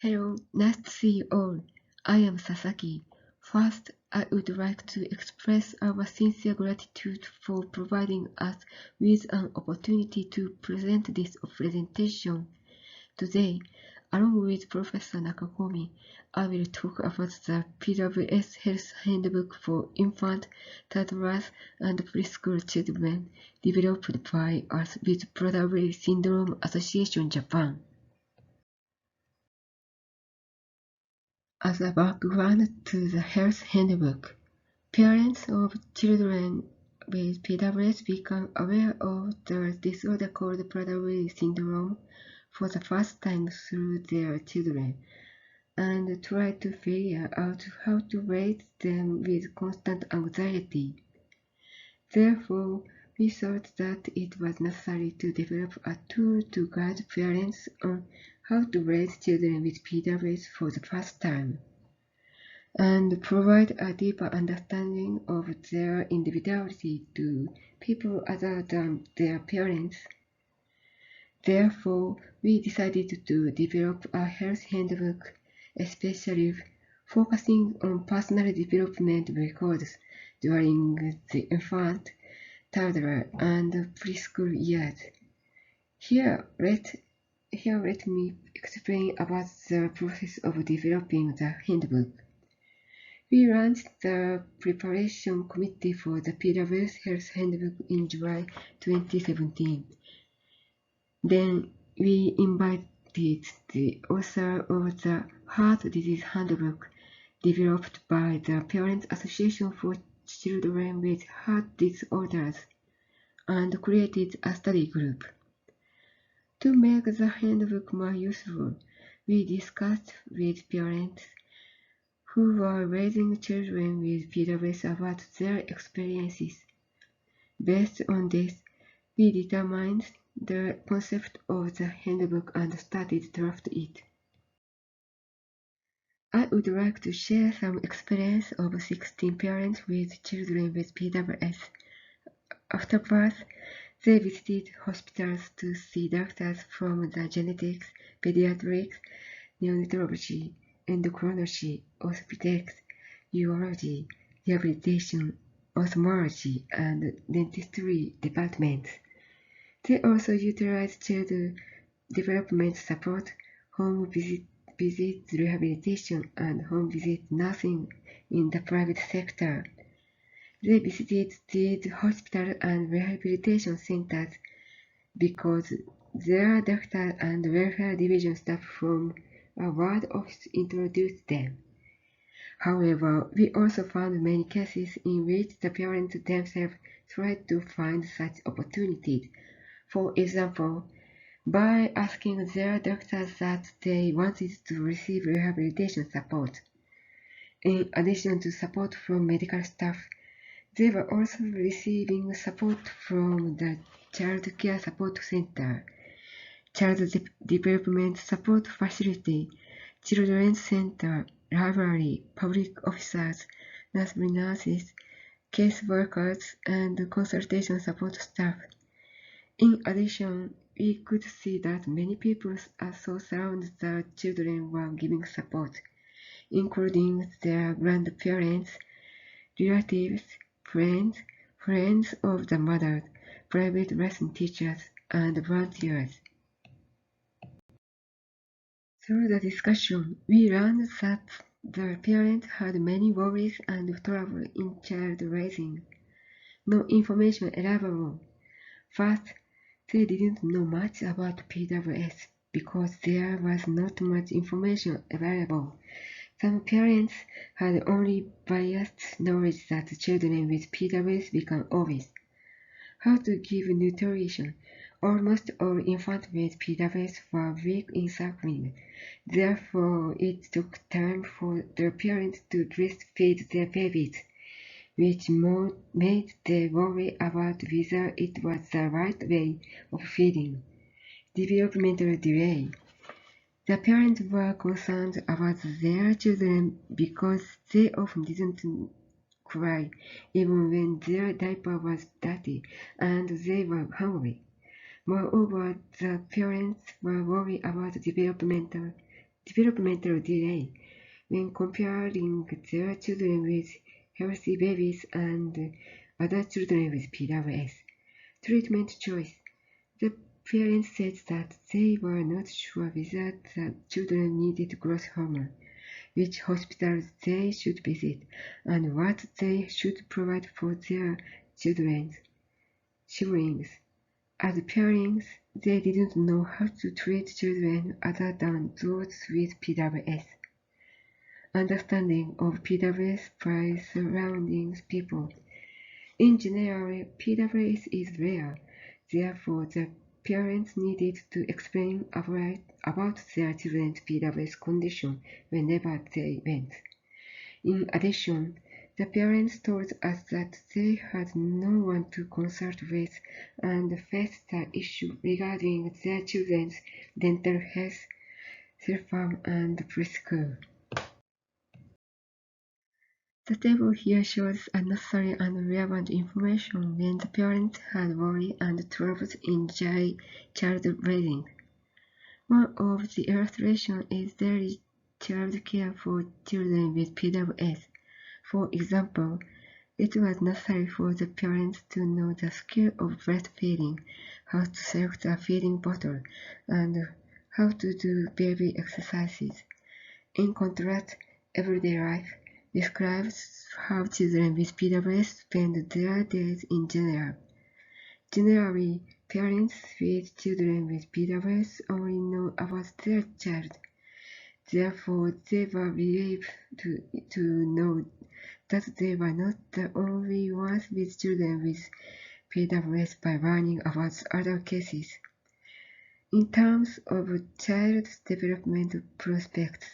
Hello, nice to see you all. I am Sasaki. First, I would like to express our sincere gratitude for providing us with an opportunity to present this presentation. Today, along with Professor Nakagomi, I will talk about the PWS Health Handbook for Infant, Toddlers, and Preschool Children, developed by us with Prader-Willi Syndrome Association Japan. As a background to the Health Handbook, parents of children with PWS become aware of the disorder called Prader-Willi syndrome for the first time through their children and try to figure out how to raise them with constant anxiety. Therefore, we thought that it was necessary to develop a tool to guide parents on how to raise children with PWS for the first time, and provide a deeper understanding of their individuality to people other than their parents. Therefore, we decided to develop a health handbook, especially focusing on personal development records during the infant, toddler, and preschool years. Here, let me explain about the process of developing the handbook. We launched the preparation committee for the PWS Health Handbook in July 2017. Then we invited the author of the Heart Disease Handbook, developed by the Parents Association for Children with Heart Disorders, and created a study group. To make the handbook more useful, we discussed with parents who were raising children with PWS about their experiences. Based on this, we determined the concept of the handbook and started drafting it. I would like to share some experience of 16 parents with children with PWS. After birth, they visited hospitals to see doctors from the genetics, pediatrics, neonatology, endocrinology, orthopedics, urology, rehabilitation, ophthalmology, and dentistry departments. They also utilize child development support, home visit rehabilitation, and home visit nursing in the private sector. They visited these hospital and rehabilitation centers because their doctor and welfare division staff from a ward office introduced them. However, we also found many cases in which the parents themselves tried to find such opportunities. For example, by asking their doctors that they wanted to receive rehabilitation support. In addition to support from medical staff, they were also receiving support from the Child Care Support Center, Child Development Support Facility, Children's Center, library, public officers, nurses, case workers, and consultation support staff. In addition, we could see that many people also surround the children while giving support, including their grandparents, relatives, friends of the mother, private lesson teachers, and volunteers. Through the discussion, we learned that the parents had many worries and trouble in child raising. No information available. First, they didn't know much about PWS because there was not much information available. Some parents had only biased knowledge that children with PWS become obese. How to give nutrition. Almost all infants with PWS were weak in suckling. Therefore, it took time for their parents to breastfeed their babies, which made them worry about whether it was the right way of feeding. Developmental delay. The parents were concerned about their children because they often didn't cry even when their diaper was dirty and they were hungry. Moreover, the parents were worried about developmental developmental delay when comparing their children with healthy babies and other children with PWS. Treatment choice. The parents said that they were not sure whether the children needed growth hormone, which hospitals they should visit, and what they should provide for their siblings. As parents, they didn't know how to treat children other than those with PWS. Understanding of PWS by surrounding people. In general, PWS is rare. Therefore, the parents needed to explain about their children's PWS condition whenever they went. In addition, the parents told us that they had no one to consult with and faced the issue regarding their children's dental health, self-harm, and preschool. The table here shows unnecessary and relevant information when the parents had worry and troubles in child raising. One of the illustrations is daily child care for children with PWS. For example, it was necessary for the parents to know the skill of breastfeeding, how to select a feeding bottle, and how to do baby exercises. In contrast, everyday life describes how children with PWS spend their days in general. Generally, parents with children with PWS only know about their child. Therefore, they were relieved to know that they were not the only ones with children with PWS by learning about other cases. In terms of child's development prospects,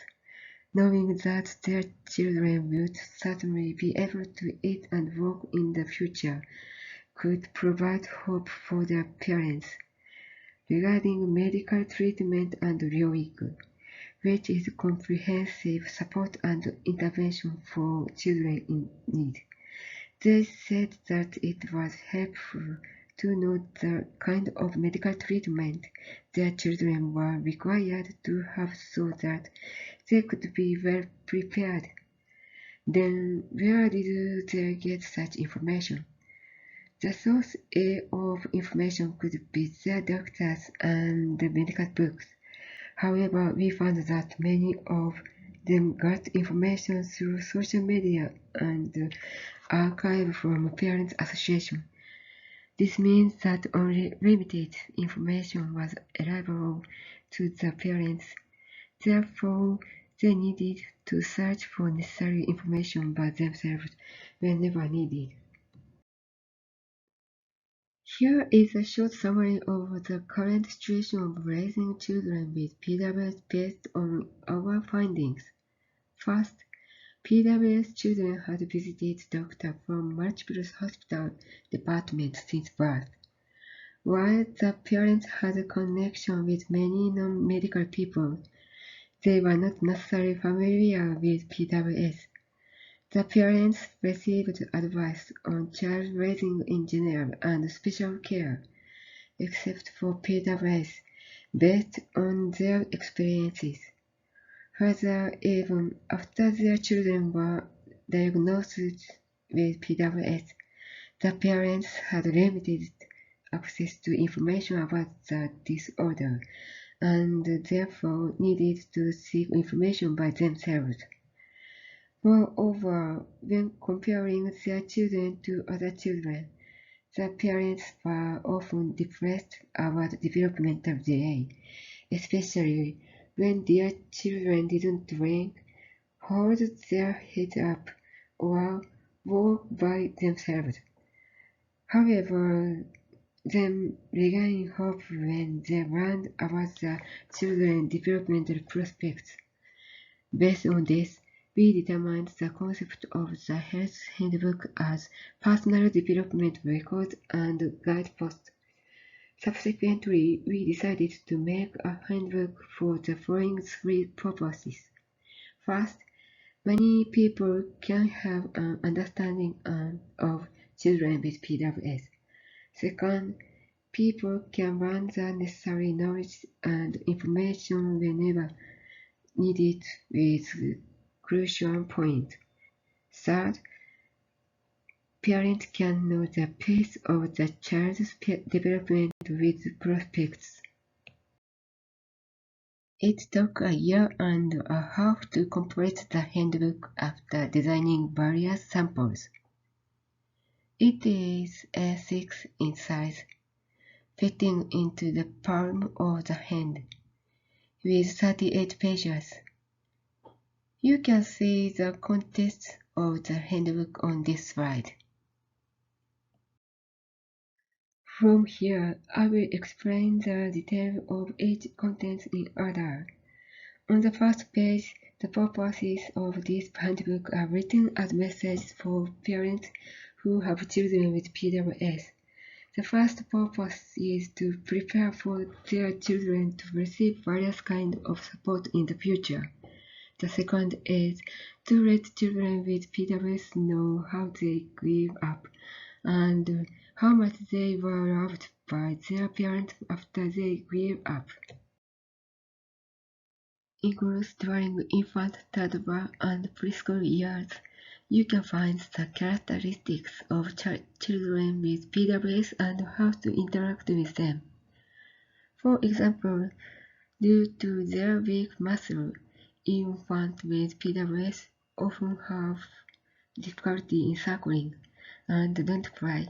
knowing that their children would certainly be able to eat and walk in the future could provide hope for their parents. Regarding medical treatment and Ryoiku, which is comprehensive support and intervention for children in need, they said that it was helpful to know the kind of medical treatment their children were required to have so that they could be well prepared. Then where did they get such information? The source of information could be their doctors and the medical books. However, we found that many of them got information through social media and archive from Parents Association. This means that only limited information was available to the parents. Therefore, they needed to search for necessary information by themselves whenever needed. Here is a short summary of the current situation of raising children with PWS based on our findings. First, PWS children had visited doctors from multiple hospital departments since birth. While the parents had a connection with many non-medical people, they were not necessarily familiar with PWS. The parents received advice on child raising in general and special care, except for PWS, based on their experiences. Further, even after their children were diagnosed with PWS, the parents had limited access to information about the disorder and therefore needed to seek information by themselves. Moreover, when comparing their children to other children, the parents were often depressed about developmental delay, especially when their children didn't drink, hold their head up, or walk by themselves. However, them regaining hope when they learned about the children's developmental prospects. Based on this, we determined the concept of the Health Handbook as personal development record and guidepost. Subsequently, we decided to make a handbook for the following three purposes. First, many people can have an understanding of children with PWS. Second, people can learn the necessary knowledge and information whenever needed with crucial point. Third, parents can know the pace of the child's development with prospects. It took a year and a half to complete the handbook after designing various samples. It is A6 in size, fitting into the palm of the hand, with 38 pages. You can see the contents of the handbook on this slide. From here, I will explain the detail of each content in order. On the first page, the purposes of this handbook are written as messages for parents who have children with PWS. The first purpose is to prepare for their children to receive various kinds of support in the future. The second is to let children with PWS know how they grew up and how much they were loved by their parents after they grew up. Includes during infant, toddler, and preschool years. You can find the characteristics of children with PWS and how to interact with them. For example, due to their weak muscle, infants with PWS often have difficulty in suckling and don't cry,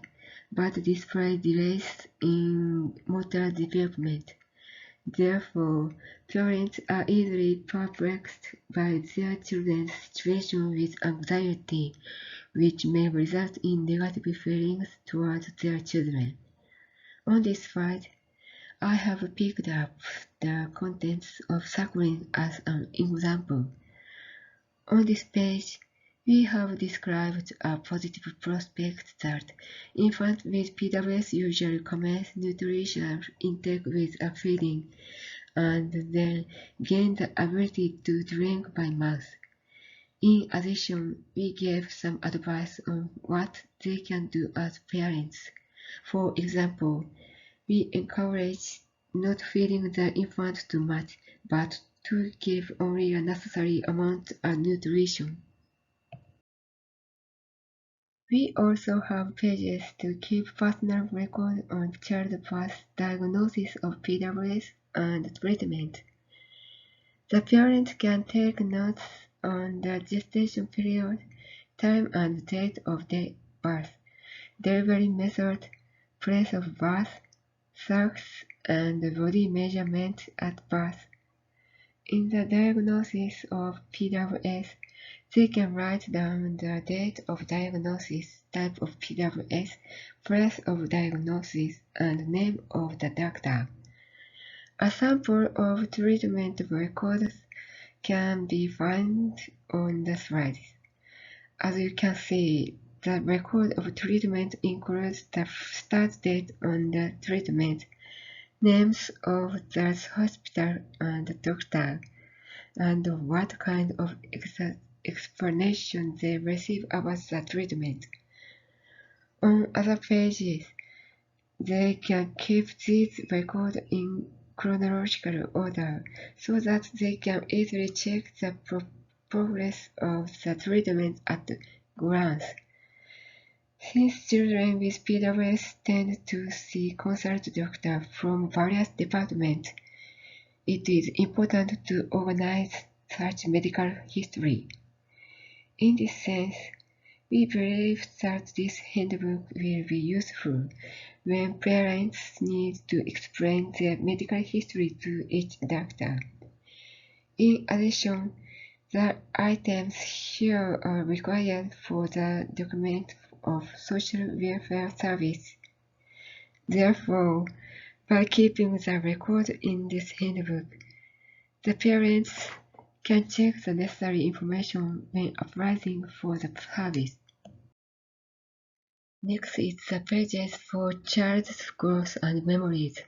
but display delays in motor development. Therefore, parents are easily perplexed by their children's situation with anxiety, which may result in negative feelings towards their children. On this slide, I have picked up the contents of suckling as an example. On this page, we have described a positive prospect that infants with PWS usually commence nutritional intake with a feeding and then gain the ability to drink by mouth. In addition, we gave some advice on what they can do as parents. For example, we encourage not feeding the infant too much, but to give only a necessary amount of nutrition. We also have pages to keep personal record on childbirth, diagnosis of PWS, and treatment. The parent can take notes on the gestation period, time and date of the birth, delivery method, place of birth, sex, and body measurement at birth. In the diagnosis of PWS, they can write down the date of diagnosis, type of PWS, place of diagnosis, and name of the doctor. A sample of treatment records can be found on the slides. As you can see, the record of treatment includes the start date on the treatment, names of the hospital and doctor, and what kind of explanation they receive about the treatment. On other pages, they can keep these records in chronological order so that they can easily check the progress of the treatment at a glance. Since children with PWS tend to see consult doctors from various departments, it is important to organize such medical history. In this sense, we believe that this handbook will be useful when parents need to explain their medical history to each doctor. In addition, the items here are required for the document of social welfare service. Therefore, by keeping the record in this handbook, the parents can check the necessary information when applying for the service. Next is the pages for child's growth and memories.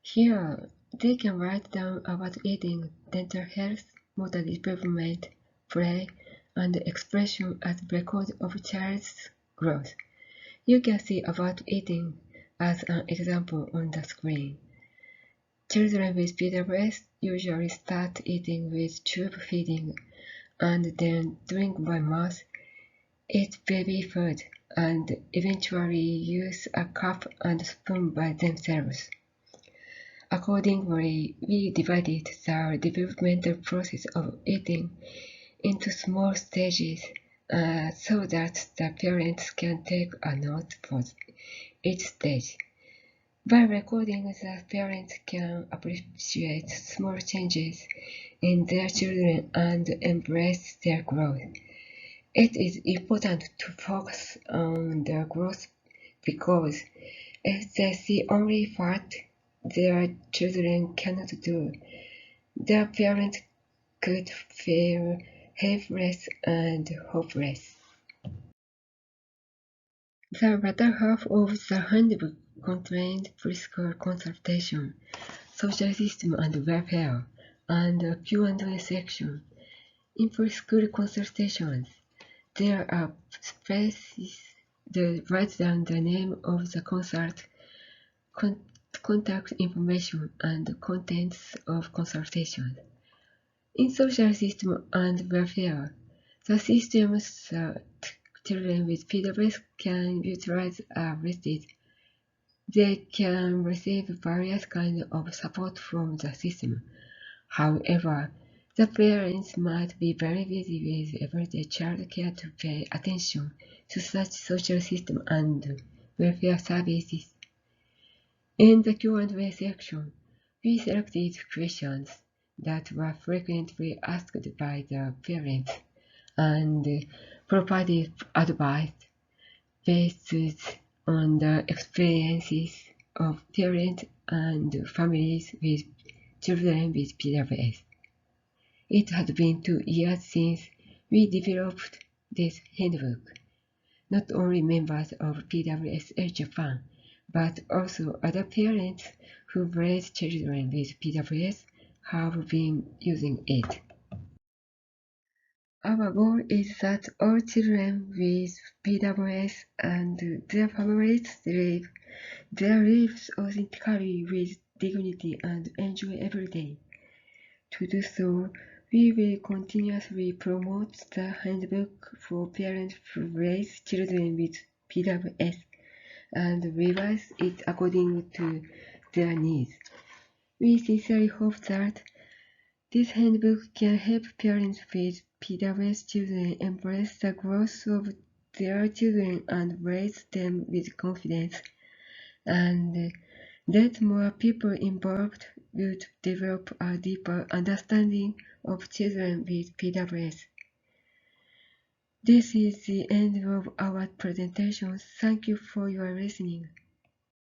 Here, they can write down about eating, dental health, motor development, play, and expression as record of child's growth. You can see about eating as an example on the screen. Children with PWS usually start eating with tube feeding and then drink by mouth, eat baby food, and eventually use a cup and spoon by themselves. Accordingly, we divided the developmental process of eating into small stages so that the parents can take a note for each stage. By recording, the parents can appreciate small changes in their children and embrace their growth. It is important to focus on their growth because if they see only what their children cannot do, their parents could feel helpless and hopeless. The latter half of the handbook contained preschool consultation, social system and welfare, and a Q&A section. In preschool consultations, there are spaces that write down the name of the consult, contact information, and the contents of consultation. In social system and welfare, the systems that children with PWS can utilize are listed. They can receive various kinds of support from the system. However, the parents might be very busy with everyday child care to pay attention to such social system and welfare services. In the Q&A section, we selected questions that were frequently asked by the parents and provided advice based on the experiences of parents and families with children with PWS. It had been 2 years since we developed this handbook. Not only members of PWS Japan, but also other parents who raise children with PWS have been using it. Our goal is that all children with PWS and their families live their lives authentically with dignity and enjoy every day. To do so, we will continuously promote the handbook for parents who raise children with PWS and revise it according to their needs. We sincerely hope that this handbook can help parents with PWS children embrace the growth of their children and raise them with confidence, and that more people involved would develop a deeper understanding of children with PWS. This is the end of our presentation. Thank you for your listening.